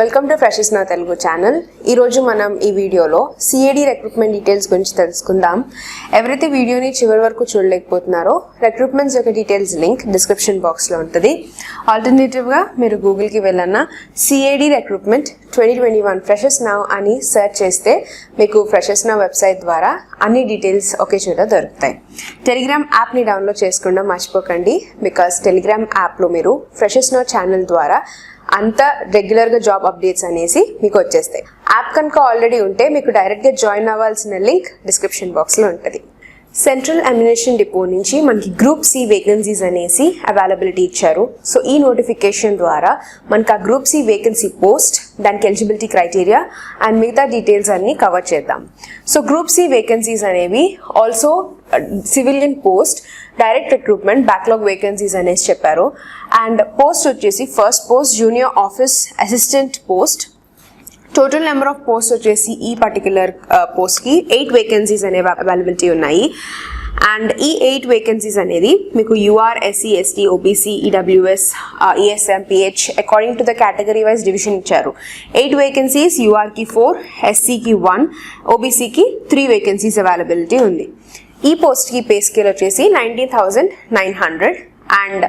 Welcome to ఫ్రెషెస్ నా Telugu channel. ఈరోజు మనం ఈ వీడియోలో సిఏడి రిక్రూట్మెంట్ డీటెయిల్స్ గురించి తెలుసుకుందాం. ఎవరైతే వీడియోని చివరి వరకు చూడలేకపోతున్నారో రిక్రూట్మెంట్స్ యొక్క డీటెయిల్స్ లింక్ డిస్క్రిప్షన్ బాక్స్లో ఉంటుంది. ఆల్టర్నేటివ్గా మీరు గూగుల్కి వెళ్ళన్నా సిఏడి రిక్రూట్మెంట్ 2021 ఫ్రెషెస్ నౌ అని సెర్చ్ చేస్తే మీకు ఫ్రెషెస్ నౌ వెబ్సైట్ ద్వారా అన్ని డీటెయిల్స్ ఒకే చోట దొరుకుతాయి. టెలిగ్రామ్ యాప్ని డౌన్లోడ్ చేసుకుంటాం మర్చిపోకండి. బికాస్ టెలిగ్రామ్ యాప్లో మీరు ఫ్రెషెస్ నౌ ఛానల్ ద్వారా అంత రెగ్యులర్గా జాబ్ అప్డేట్స్ అనేసి మీకు వచ్చేస్తాయి. యాప్ కనుక ఆల్రెడీ ఉంటే మీకు డైరెక్ట్గా జాయిన్ అవ్వాల్సిన లింక్ డిస్క్రిప్షన్ బాక్స్లో ఉంటుంది. సెంట్రల్ అమ్యునిషన్ డిపో నుంచి మనకి గ్రూప్ సి వేకెన్సీస్ అనేసి అవైలబిలిటీ ఇచ్చారు. సో ఈ నోటిఫికేషన్ ద్వారా మనకి ఆ గ్రూప్ సి వేకెన్సీ పోస్ట్, దానికి ఎలిజిబిలిటీ క్రైటీరియా అండ్ మిగతా డీటెయిల్స్ అన్ని కవర్ చేద్దాం. సో గ్రూప్ సి వేకెన్సీస్ అనేవి also civilian post, direct recruitment, backlog vacancies అనేసి చెప్పారు. అండ్ పోస్ట్ వచ్చేసి first post junior office assistant post. Total number of post వచ్చేసి ఈ పర్టికులర్ పోస్ట్కి 8 వేకెన్సీస్ అనేవి అవైలబిలిటీ ఉన్నాయి. అండ్ ఈ 8 వేకెన్సీస్ అనేది మీకు UR, SC, ST, OBC, EWS, ESM, PH according to the category wise division ఇచ్చారు. 8 వేకెన్సీస్, యూఆర్కి 4, ఎస్సీకి 1, ఓబీసీకి 3 వేకెన్సీస్ అవైలబిలిటీ ఉంది. ఈ పోస్ట్కి పే స్కేల్ వచ్చేసి 19,900 and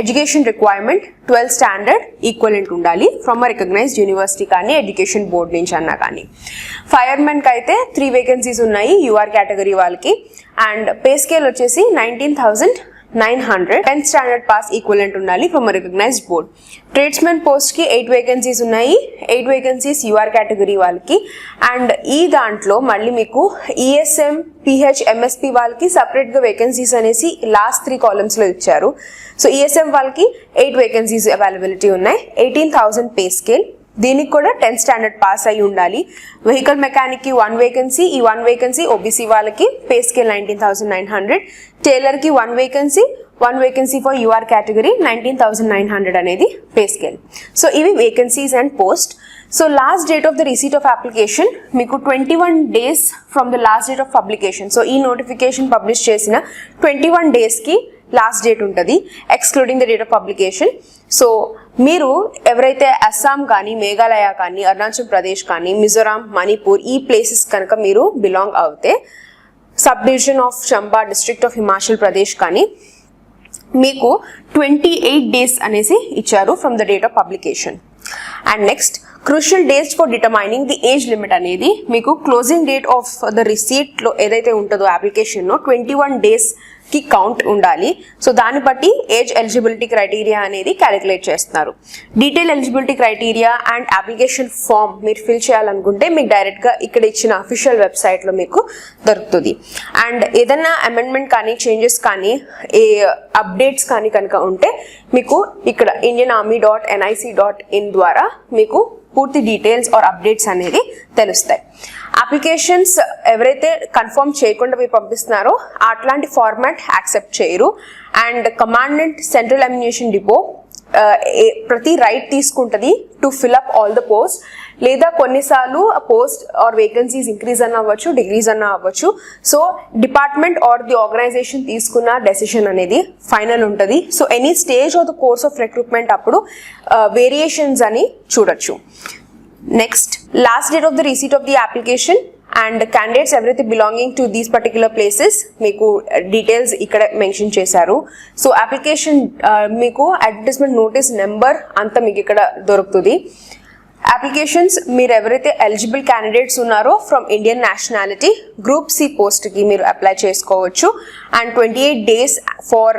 education requirement 12th standard equivalent ఉండాలి ఫ్రమ్ అ రికగ్నైజ్డ్ యూనివర్సిటీ కానీ ఎడ్యుకేషన్ బోర్డ్ నుంచి అన్నా కానీ. ఫైర్మెన్కి అయితే 3 వేకెన్సీస్ ఉన్నాయి యూఆర్ కేటగిరీ వాళ్ళకి. అండ్ పే స్కేల్ వచ్చేసి 19,900, 10th స్టాండర్డ్ పాస్ ఈక్వలెంట్ ఉండాలి from a recognised board. Tradesmen పోస్ట్కి 8 వేకెన్సీస్ ఉన్నాయి, 8 వేకెన్సీస్ యూఆర్ కేటగిరీ వాళ్ళకి. అండ్ ఈ దాంట్లో మళ్ళీ మీకు ఈఎస్ఎం, పిహెచ్, ఎంఎస్పి వాళ్ళకి సపరేట్గా వేకెన్సీస్ అనేసి లాస్ట్ 3 కాలమ్స్లో ఇచ్చారు. సో ఈఎస్ఎం వాళ్ళకి 8 వేకెన్సీస్ అవైలబిలిటీ ఉన్నాయి, 18,000 పే స్కేల్. దీనికి కూడా 10th స్టాండర్డ్ పాస్ అయి ఉండాలి. వెహికల్ మెకానిక్కి 1 వేకెన్సీ, ఈ 1 వేకెన్సీ ఓబీసీ వాళ్ళకి, pay scale 19,900. టైలర్కి 1 vacancy, 1 vacancy for UR category, 19,900 అనేది పే స్కేల్. సో ఇవి vacancies and post. So last date of the receipt of application మీకు 21 days from the last date of publication. So ఈ notification publish చేసిన 21 daysకి last date ఉంటుంది, excluding the date of publication. So మీరు ఎవరైతే అస్సాం కానీ, మేఘాలయ కానీ, అరుణాచల్ ప్రదేశ్ కానీ, మిజోరాం, మణిపూర్ ఈ ప్లేసెస్ కనుక మీరు బిలాంగ్ అవుతే, sub division of Chamba, district of Himachal Pradesh కానీ, మీకు 28 days అనేసి ఇచ్చారు from the date of publication. And next crucial dates for determining the age limit అనేది మీకు క్లోజింగ్ డేట్ ఆఫ్ ద రిసీట్లో ఏదైతే ఉంటుందో అప్లికేషన్లో 21 daysకి కౌంట్ ఉండాలి. సో దాన్ని బట్టి ఏజ్ ఎలిజిబిలిటీ క్రైటీరియా అనేది క్యాలిక్యులేట్ చేస్తున్నారు. Detail eligibility criteria and application form మీరు ఫిల్ చేయాలనుకుంటే మీకు డైరెక్ట్గా ఇక్కడ ఇచ్చిన అఫీషియల్ వెబ్సైట్లో మీకు దొరుకుతుంది. అండ్ ఏదైనా అమెండ్మెంట్ కానీ, చేంజెస్ కానీ, ఏ అప్డేట్స్ కానీ కనుక ఉంటే మీకు ఇక్కడ indianarmy.nic.in ద్వారా మీకు పూర్తి డీటెయిల్స్ ఆర్ అప్డేట్స్ అనేది తెలుస్తాయి. అప్లికేషన్స్ ఎవరైతే కన్ఫర్మ్ చేయకుండా మీరు పంపిస్తున్నారో అట్లాంటి ఫార్మాట్ యాక్సెప్ట్ చేయరు. And commandant central ammunition depot ప్రతి రైట్ తీసుకుంటుంది to fill up all the post. లేదా కొన్నిసార్లు పోస్ట్ ఆర్ వేకెన్సీస్ ఇంక్రీజ్ అన్న అవ్వచ్చు, డిక్రీజ్ అన్న అవ్వచ్చు. So department or the organization తీసుకున్న డెసిషన్ అనేది ఫైనల్ ఉంటుంది. So any stage of the course of recruitment అప్పుడు వేరియేషన్స్ అని చూడొచ్చు. Next last date of the receipt of the application and candidates ఎవరైతే belonging to these particular places మీకు details ఇక్కడ mention చేశారు. సో అప్లికేషన్ మీకు అడ్వర్టైజ్మెంట్ నోటీస్ నెంబర్ అంతా మీకు ఇక్కడ దొరుకుతుంది. అప్లికేషన్స్ మీరు ఎవరైతే ఎలిజిబుల్ క్యాండిడేట్స్ ఉన్నారో from Indian nationality group C పోస్ట్కి మీరు అప్లై చేసుకోవచ్చు. And 28 days for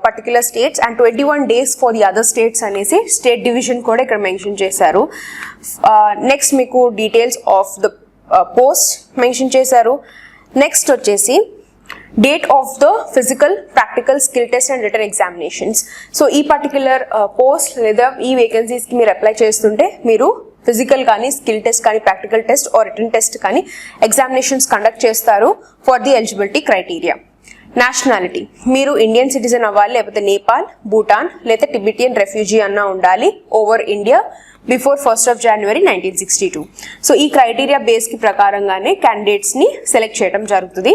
particular states and 21 days for the other states అనేసి స్టేట్ డివిజన్ కూడా ఇక్కడ మెన్షన్ చేశారు. నెక్స్ట్ మీకు details of the post mention చేశారు. నెక్స్ట్ వచ్చేసి date of the physical, practical, skill test and written examinations. So ఈ particular post లేదా ఈ వేకెన్సీస్కి మీరు అప్లై చేస్తుంటే మీరు ఫిజికల్ కానీ, స్కిల్ టెస్ట్ కానీ, practical test or written test కానీ ఎగ్జామినేషన్స్ కండక్ట్ చేస్తారు for the eligibility criteria. Nationality మీరు ఇండియన్ సిటిజన్ అవ్వాలి, లేకపోతే నేపాల్, భూటాన్ లేదా టిబెటియన్ రెఫ్యూజీ అన్నా ఉండాలి over India. Before 1st of January 1962. So ఈ క్రైటీరియా బేస్కి ప్రకారంగానే క్యాండిడేట్స్ని సెలెక్ట్ చేయడం జరుగుతుంది.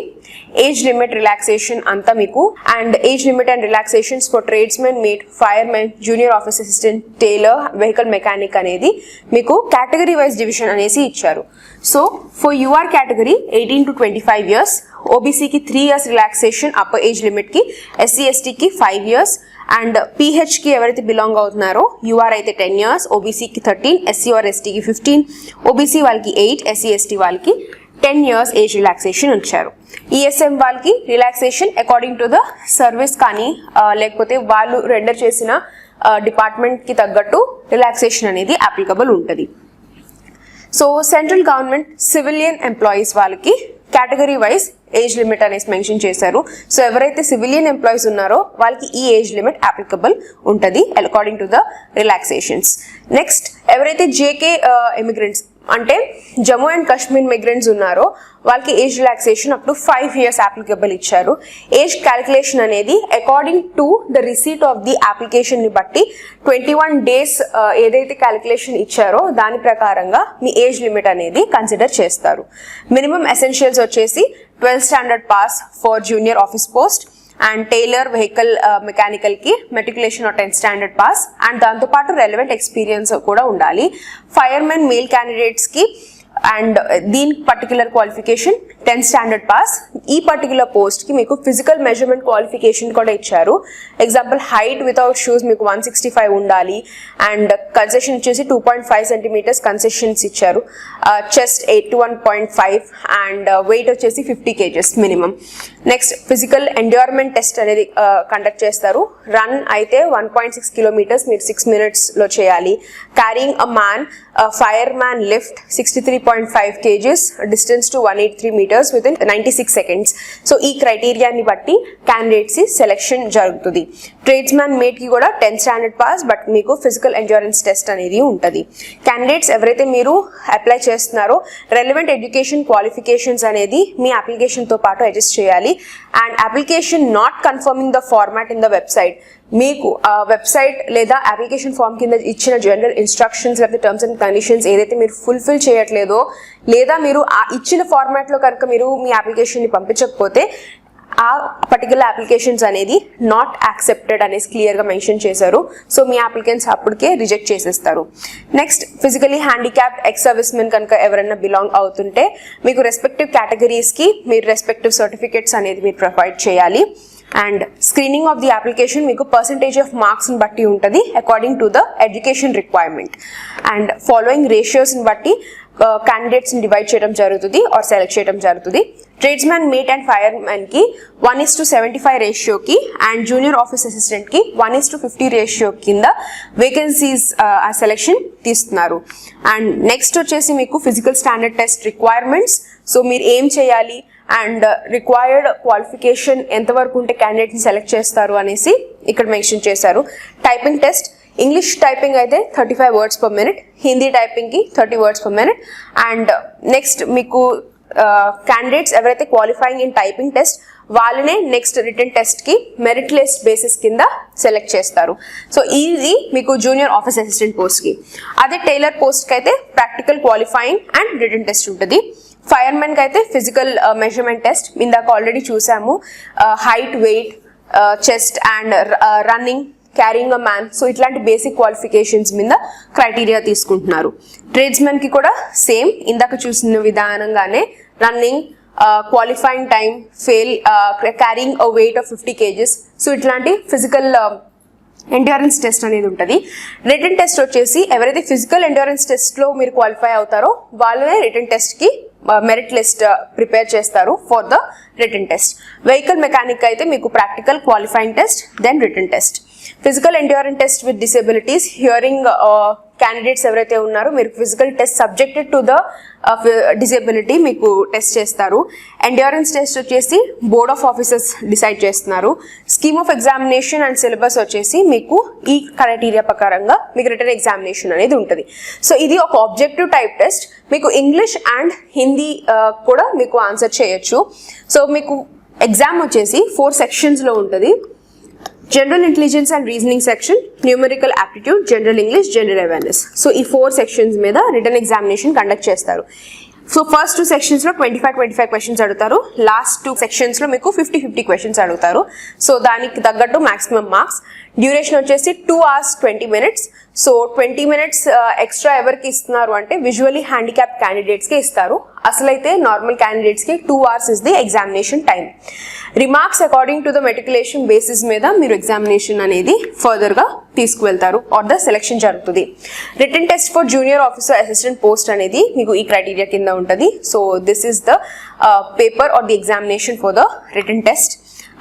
ఏజ్ లిమిట్ రిలాక్సేషన్ అంతా మీకు and age limit and relaxations for tradesmen, mate, firemen, junior office assistant, tailor, vehicle mechanic అనేది మీకు కేటగిరీ వైజ్ డివిజన్ అనేసి ఇచ్చారు. So for UR category 18 to 25 years, ఓబీసీకి 3 years రిలాక్సేషన్ అప్పర్ ఏజ్ లిమిట్కి, SC ఎస్టీకి 5 years and పీహెచ్కి ఎవరైతే belong అవుతున్నారో you're అయితే 10 years, ఓబీసీకి 13, ఎస్సీ ఆర్ ఎస్టీకి 15, ఓబీసీ వాళ్ళకి 8, ఎస్సీ ఎస్టీ వాళ్ళకి 10 years ఏజ్ రిలాక్సేషన్ ఇచ్చారు. ఈఎస్ఎం వాళ్ళకి relaxation according to the service కానీ లేకపోతే వాళ్ళు రెండర్ చేసిన డిపార్ట్మెంట్కి తగ్గట్టు రిలాక్సేషన్ అనేది అప్లికబుల్ ఉంటుంది. So central government civilian employees వాళ్ళకి కేటగిరీ వైజ్ ఏజ్ లిమిట్ అనేసి మెన్షన్ చేశారు. సో ఎవరైతే సివిలియన్ ఎంప్లాయీస్ ఉన్నారో వాళ్ళకి ఈ ఏజ్ లిమిట్ అప్లికబుల్ ఉంటుంది according to the relaxations. Next ఎవరైతే జేకే ఇమిగ్రెంట్స్ అంటే జమ్మూ అండ్ కాశ్మీర్ మిగ్రెంట్స్ ఉన్నారో వాళ్ళకి age relaxation up to 5 years applicable ఇచ్చారు. ఏజ్ క్యాలిక్యులేషన్ అనేది according to the receipt of the application ని బట్టి 21 days ఏదైతే క్యాలిక్యులేషన్ ఇచ్చారో దాని ప్రకారంగా మీ ఏజ్ లిమిట్ అనేది కన్సిడర్ చేస్తారు. మినిమం ఎసెన్షియల్స్ వచ్చేసి 12th standard pass for junior office post and tailor, vehicle మెకానికల్కి matriculation or 10th standard pass and దాంతోపాటు రెలవెంట్ ఎక్స్పీరియన్స్ కూడా ఉండాలి. ఫైర్మెన్ మేల్ క్యాండిడేట్స్కి అండ్ దీని particular qualification 10th standard pass. ఈ పర్టికులర్ పోస్ట్కి మీకు ఫిజికల్ మెజర్మెంట్ క్వాలిఫికేషన్ కూడా ఇచ్చారు. ఎగ్జాంపుల్ హైట్ వితౌట్ షూస్ మీకు 165 ఉండాలి అండ్ కన్సెషన్ వచ్చేసి 2.5 centimeters కన్సెషన్స్ ఇచ్చారు. చెస్ట్ 81.5 అండ్ వెయిట్ వచ్చేసి 50 kgs minimum. Next physical endurement test అనేది కండక్ట్ చేస్తారు. రన్ అయితే 1.6 kilometers మీరు 6 minutesలో చేయాలి. Carrying a man fire man lift 63.5 kgs distance to 183 meters within 96 seconds. So ఈ క్రైటీరియాని బట్టి క్యాండిడేట్స్ సెలెక్షన్ జరుగుతుంది. ట్రేడ్స్మెన్ మేట్కి కూడా 10th standard పాస్ బట్ మీకు ఫిజికల్ ఎండ్యూరెన్స్ టెస్ట్ అనేది ఉంటుంది. క్యాండిడేట్స్ ఎవరైతే మీరు అప్లై చేస్తున్నారో రెలవెంట్ ఎడ్యుకేషన్ క్వాలిఫికేషన్స్ అనేది మీ అప్లికేషన్తో పాటు అడ్జస్ట్ చేయాలి. And application not confirming the format in the website, మీకు వెబ్సైట్ లేదా అప్లికేషన్ ఫామ్ కింద ఇచ్చిన జనరల్ ఇన్స్ట్రక్షన్స్ లేదా టర్మ్స్ అండ్ కండిషన్స్ ఏదైతే మీరు ఫుల్ఫిల్ చేయట్లేదో లేదా మీరు ఆ ఇచ్చిన ఫార్మాట్లో కనుక మీరు మీ అప్లికేషన్ని పంపించకపోతే ఆ పర్టికులర్ అప్లికేషన్స్ అనేది నాట్ యాక్సెప్టెడ్ అనేసి క్లియర్గా మెన్షన్ చేశారు. సో మీ అప్లికెంట్స్ అప్పటికే రిజెక్ట్ చేసేస్తారు. Next physically handicapped ex servicemen కనుక ఎవరైనా బిలాంగ్ అవుతుంటే మీకు రెస్పెక్టివ్ కేటగిరీస్కి మీరు రెస్పెక్టివ్ సర్టిఫికేట్స్ అనేది మీరు ప్రొవైడ్ చేయాలి. And screening of the application మీకు పర్సంటేజ్ ఆఫ్ మార్క్స్ని బట్టి ఉంటుంది according to the education requirement. And following రేషియోస్ని బట్టి క్యాండిడేట్స్ని డివైడ్ చేయడం జరుగుతుంది ఆర్ సెలెక్ట్ చేయడం జరుగుతుంది. ట్రేడ్స్మెన్ మేట్ అండ్ ఫైర్మెన్కి 1:75 రేషియోకి అండ్ జూనియర్ ఆఫీస్ అసిస్టెంట్కి 1:50 రేషియో కింద వేకెన్సీస్ ఆ సెలెక్షన్ తీస్తున్నారు. అండ్ నెక్స్ట్ వచ్చేసి మీకు physical standard test requirements. So మీరు ఏం చేయాలి అండ్ రిక్వైర్డ్ క్వాలిఫికేషన్ ఎంతవరకు ఉంటే క్యాండిడేట్ని సెలెక్ట్ చేస్తారు అనేసి ఇక్కడ మెన్షన్ చేశారు. టైపింగ్ టెస్ట్ ఇంగ్లీష్ టైపింగ్ అయితే 35 words per minute, హిందీ టైపింగ్కి 30 words per minute. And next మీకు క్యాండిడేట్స్ ఎవరైతే క్వాలిఫైయింగ్ ఇన్ టైపింగ్ టెస్ట్ వాళ్ళనే నెక్స్ట్ రిటన్ టెస్ట్కి మెరిట్ లిస్ట్ బేసిస్ కింద సెలెక్ట్ చేస్తారు. సో ఇది మీకు జూనియర్ ఆఫీస్ అసిస్టెంట్ పోస్ట్కి. అదే టైలర్ పోస్ట్కి అయితే practical qualifying and written test ఉంటుంది. ఫైర్మెన్కి అయితే ఫిజికల్ మెజర్మెంట్ టెస్ట్ ఇందాక ఆల్రెడీ చూసాము. Height, weight, chest and running, carrying a man. So ఇట్లాంటి బేసిక్ క్వాలిఫికేషన్స్ మీద క్రైటీరియా తీసుకుంటున్నారు. ట్రేడ్స్మెన్కి కూడా సేమ్ ఇందాక చూసిన విధానంగానే running, qualifying time, carrying a weight of 50 kgs. So ఇట్లాంటి ఫిజికల్ ఎండ్యూరెన్స్ టెస్ట్ అనేది ఉంటుంది. రిటన్ టెస్ట్ వచ్చేసి ఎవరైతే ఫిజికల్ ఎండ్యూరెన్స్ టెస్ట్లో మీరు క్వాలిఫై అవుతారో వాళ్ళనే రిటన్ టెస్ట్కి మెరిట్ లిస్ట్ ప్రిపేర్ చేస్తారు for the written test. Vehicle mechanic అయితే మీకు practical, qualifying test, then written test. Physical endurance test with disabilities, hearing candidates ఎవరైతే ఉన్నారో మీరు physical test subjected to the disability మీకు టెస్ట్ చేస్తారు. ఎండ్యూరెన్స్ టెస్ట్ వచ్చేసి board of officers decide చేస్తున్నారు. Scheme of examination and syllabus వచ్చేసి మీకు ఈ క్రైటీరియా ప్రకారంగా మీకు రిటన్ ఎగ్జామినేషన్ అనేది ఉంటుంది. సో ఇది ఒక ఆబ్జెక్టివ్ టైప్ టెస్ట్. మీకు ఇంగ్లీష్ అండ్ హిందీ కూడా మీకు ఆన్సర్ చేయొచ్చు. సో మీకు ఎగ్జామ్ వచ్చేసి 4 sectionsలో ఉంటుంది. General intelligence and reasoning section, numerical aptitude, general English, general awareness. So ఈ 4 సెక్షన్స్ మీద రిటర్న్ ఎగ్జామినేషన్ కండక్ట్ చేస్తారు. సో ఫస్ట్ 2 సెక్షన్స్లో 25 క్వశ్చన్స్ అడుగుతారు. లాస్ట్ 2 సెక్షన్స్లో మీకు 50 క్వశ్చన్స్ అడుగుతారు. సో దానికి తగ్గట్టు మాక్సిమం మార్క్స్. డ్యూరేషన్ వచ్చేసి 2 hours 20 minutes. So 20 minutes extra ఎవరికి ఇస్తున్నారు అంటే విజువల్లీ హ్యాండిక్యాప్ క్యాండిడేట్స్కి ఇస్తారు. అసలైతే నార్మల్ క్యాండిడేట్స్కి 2 hours is the examination time. Remarks according to the matriculation basis మీద మీరు ఎగ్జామినేషన్ అనేది ఫర్దర్గా తీసుకువెళ్తారు ఆర్ ద సెలెక్షన్ జరుగుతుంది. Written test for junior officer assistant post అనేది మీకు ఈ క్రైటీరియా కింద ఉంటుంది. So this is the paper or the examination for the written test.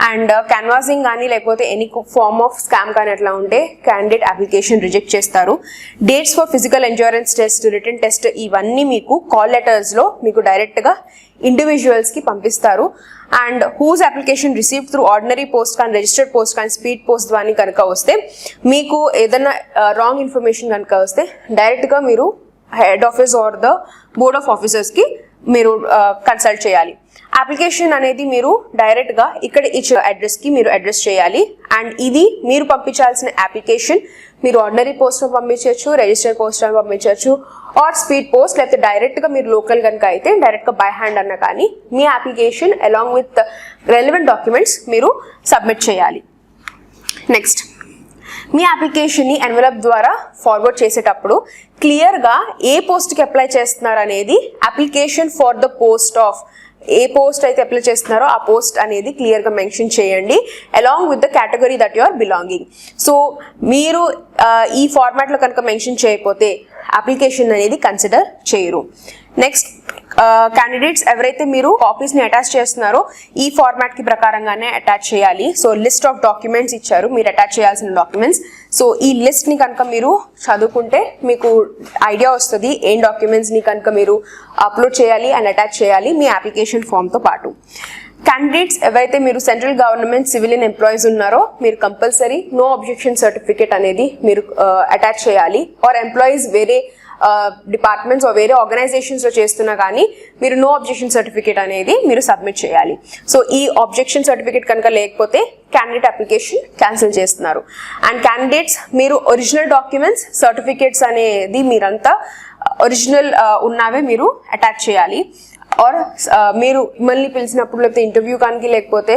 And canvassing కానీ లేకపోతే ఎనీ ఫార్మ్ ఆఫ్ స్కామ్ కానీ అట్లా ఉంటే క్యాండిడేట్ అప్లికేషన్ రిజెక్ట్ చేస్తారు. Dates for physical endurance test, written test ఇవన్నీ మీకు కాల్ లెటర్స్లో మీకు డైరెక్ట్గా ఇండివిజువల్స్కి పంపిస్తారు. And whose application receive through ordinary post కానీ రిజిస్టర్డ్ పోస్ట్ కానీ స్పీడ్ పోస్ట్ ద్వారా కనుక వస్తే మీకు ఏదైనా రాంగ్ ఇన్ఫర్మేషన్ కనుక వస్తే డైరెక్ట్గా మీరు head office or the board of ఆఫీసర్స్కి మీరు కన్సల్ట్ చేయాలి. అప్లికేషన్ అనేది మీరు డైరెక్ట్గా ఇక్కడ ఇచ్చిన అడ్రస్కి మీరు అడ్రస్ చేయాలి. అండ్ ఇది మీరు పంపించాల్సిన అప్లికేషన్ మీరు ఆర్డినరీ పోస్ట్లో పంపించవచ్చు, రిజిస్టర్డ్ పోస్ట్లో పంపించవచ్చు ఆర్ స్పీడ్ పోస్ట్, లేకపోతే డైరెక్ట్గా మీరు లోకల్ కనుక అయితే డైరెక్ట్గా బై హ్యాండ్ అన్న కానీ మీ application along with relevant documents మీరు సబ్మిట్ చేయాలి. నెక్స్ట్, మీ అప్లికేషన్ని ఎన్వలప్ ద్వారా ఫార్వర్డ్ చేసేటప్పుడు క్లియర్గా ఏ పోస్ట్కి అప్లై చేస్తున్నారు అనేది application for the post of ఏ పోస్ట్ అయితే అప్లై చేస్తున్నారో ఆ పోస్ట్ అనేది క్లియర్గా మెన్షన్ చేయండి along with the category that you are belonging. So మీరు ఈ ఫార్మాట్లో కనుక మెన్షన్ చేయకపోతే అప్లికేషన్ అనేది కన్సిడర్ చేయరు. నెక్స్ట్, క్యాండిడేట్స్ ఎవరైతే మీరు కాపీస్ని అటాచ్ చేస్తున్నారో ఈ ఫార్మాట్కి ప్రకారంగానే అటాచ్ చేయాలి. సో లిస్ట్ ఆఫ్ డాక్యుమెంట్స్ ఇచ్చారు, మీరు అటాచ్ చేయాల్సిన డాక్యుమెంట్స్. సో ఈ లిస్ట్ని కనుక మీరు చదువుకుంటే మీకు ఐడియా వస్తుంది ఏం డాక్యుమెంట్స్ని కనుక మీరు అప్లోడ్ చేయాలి అండ్ అటాచ్ చేయాలి మీ అప్లికేషన్ ఫామ్తో పాటు. క్యాండిడేట్స్ ఎవరైతే మీరు సెంట్రల్ గవర్నమెంట్ సివిలియన్ ఎంప్లాయీస్ ఉన్నారో మీరు కంపల్సరీ నో అబ్జెక్షన్ సర్టిఫికేట్ అనేది మీరు అటాచ్ చేయాలి. ఆర్ ఎంప్లాయీస్ వేరే డిపార్ట్మెంట్స్ వేరే ఆర్గనైజేషన్స్లో చేస్తున్నా కానీ మీరు నో అబ్జెక్షన్ సర్టిఫికేట్ అనేది మీరు సబ్మిట్ చేయాలి. సో ఈ అబ్జెక్షన్ సర్టిఫికేట్ కనుక లేకపోతే క్యాండిడేట్ అప్లికేషన్ క్యాన్సిల్ చేస్తున్నారు. అండ్ క్యాండిడేట్స్ మీరు ఒరిజినల్ డాక్యుమెంట్స్ సర్టిఫికేట్స్ అనేది మీరంతా ఒరిజినల్ ఉన్నవే మీరు అటాచ్ చేయాలి. ఆర్ మీరు మళ్ళీ పిలిచినప్పుడు లేకపోతే ఇంటర్వ్యూ కానీ లేకపోతే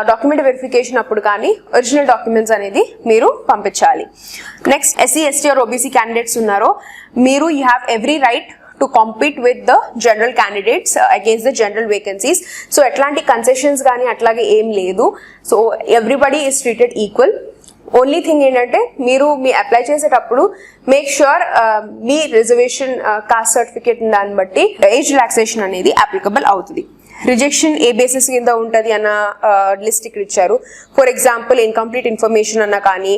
డాక్యుమెంట్ వెరిఫికేషన్ అప్పుడు కానీ ఒరిజినల్ డాక్యుమెంట్స్ అనేది మీరు పంపించాలి. Next, SC ST or OBC candidates ఉన్నారో మీరు you have every right to compete with the general candidates against the general vacancies. So ఎట్లాంటి కన్సెషన్స్ కానీ అట్లాగే ఏం లేదు. So everybody is treated equal. Only thing ఏంటంటే మీరు మీ అప్లై చేసేటప్పుడు మేక్ ష్యూర్ మీ రిజర్వేషన్ కాస్ట్ సర్టిఫికేట్ దాన్ని బట్టి ఏజ్ రిలాక్సేషన్ అనేది అప్లికబుల్ అవుతుంది. రిజెక్షన్ ఏ బేసిస్ కింద ఉంటుంది అన్న లిస్ట్ ఇక్కడ ఇచ్చారు. ఫర్ ఎగ్జాంపుల్ ఇన్కంప్లీట్ ఇన్ఫర్మేషన్ అన్నా కానీ,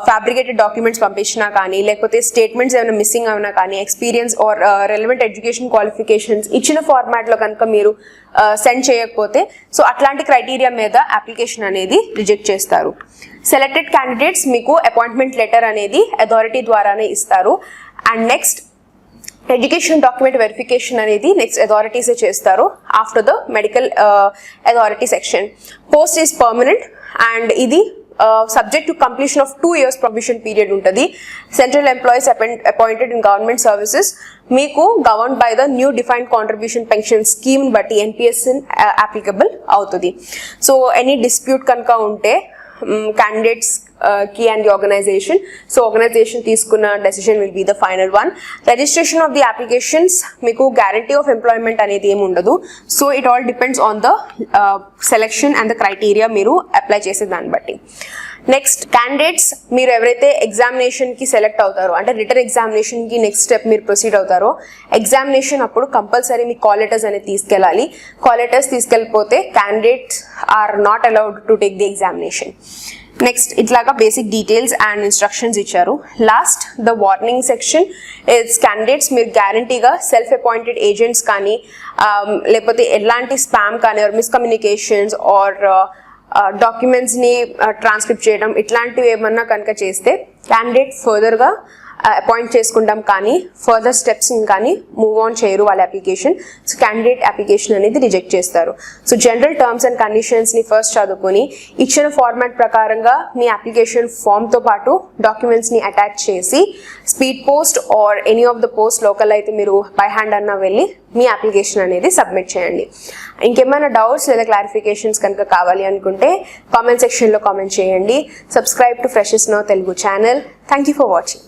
ఫ్యాబ్రికేటెడ్ డాక్యుమెంట్స్ పంపించినా కానీ, లేకపోతే స్టేట్మెంట్స్ ఏమైనా మిస్సింగ్ అయినా కానీ, experience or relevant education qualifications ఇచ్చిన ఫార్మాట్లో కనుక మీరు సెండ్ చేయకపోతే సో అట్లాంటి క్రైటీరియా మీద అప్లికేషన్ అనేది రిజెక్ట్ చేస్తారు. సెలెక్టెడ్ క్యాండిడేట్స్ మీకు అపాయింట్మెంట్ లెటర్ అనేది అథారిటీ ద్వారానే ఇస్తారు. And next, education document verification అనేది నెక్స్ట్ అథారిటీసే చేస్తారు after the medical authority section. Post is permanent and ఇది subject to completion of 2 years probation period ఉంటుంది. Central employees appointed in government services మీకు govern by the new defined contribution pension scheme బట్టి NPS applicable అవుతుంది. So any dispute కనుక ఉంటే candidates key and the organization. So organization తీసుకున్న decision will be the final one. Registration of the applications మీకు guarantee of employment అనేది ఏమి ఉండదు. So it all depends on the selection and the criteria మీరు apply చేసే దాన్ని బట్టి. Next, candidates మీరు ఎవరైతే ఎగ్జామినేషన్కి సెలెక్ట్ అవుతారో అంటే రిటర్న్ ఎగ్జామినేషన్కి నెక్స్ట్ స్టెప్ మీరు ప్రొసీడ్ అవుతారో ఎగ్జామినేషన్ అప్పుడు కంపల్సరీ మీ కాల్ లెటర్స్ అనేది తీసుకెళ్ళాలి. కాల్ లెటర్స్ తీసుకెళ్ళిపోతే candidates are not allowed to take the examination. Next, ఇట్లాగా బేసిక్ డీటెయిల్స్ అండ్ ఇన్స్ట్రక్షన్స్ ఇచ్చారు. Last, the warning section it's candidates మీరు గ్యారంటీగా సెల్ఫ్ అపాయింటెడ్ ఏజెంట్స్ కానీ లేకపోతే ఎలాంటి స్పామ్ కానీ ఆర్ మిస్కమ్యూనికేషన్స్ ఆర్ డాక్యుమెంట్స్ని ట్రాన్స్క్రిప్ట్ చేయడం ఇట్లాంటివి ఏమన్నా కనుక చేస్తే క్యాండిడేట్ ఫర్దర్గా అపాయింట్ చేసుకుంటాం కానీ ఫర్దర్ స్టెప్స్ కానీ మూవ్ ఆన్ చేయరు వాళ్ళ అప్లికేషన్. సో క్యాండిడేట్ అప్లికేషన్ అనేది రిజెక్ట్ చేస్తారు. సో జనరల్ టర్మ్స్ అండ్ కండిషన్స్ని ఫస్ట్ చదువుకొని ఇచ్చిన ఫార్మాట్ ప్రకారంగా మీ అప్లికేషన్ ఫామ్తో పాటు డాక్యుమెంట్స్ని అటాచ్ చేసి speed post or any of the post local అయితే మీరు బై హ్యాండ్ అన్నా వెళ్ళి మీ అప్లికేషన్ అనేది సబ్మిట్ చేయండి. ఇంకేమైనా డౌట్స్ లేదా క్లారిఫికేషన్స్ కనుక కావాలి అనుకుంటే కామెంట్ సెక్షన్లో కామెంట్ చేయండి. Subscribe to freshers now Telugu channel. Thank you for watching.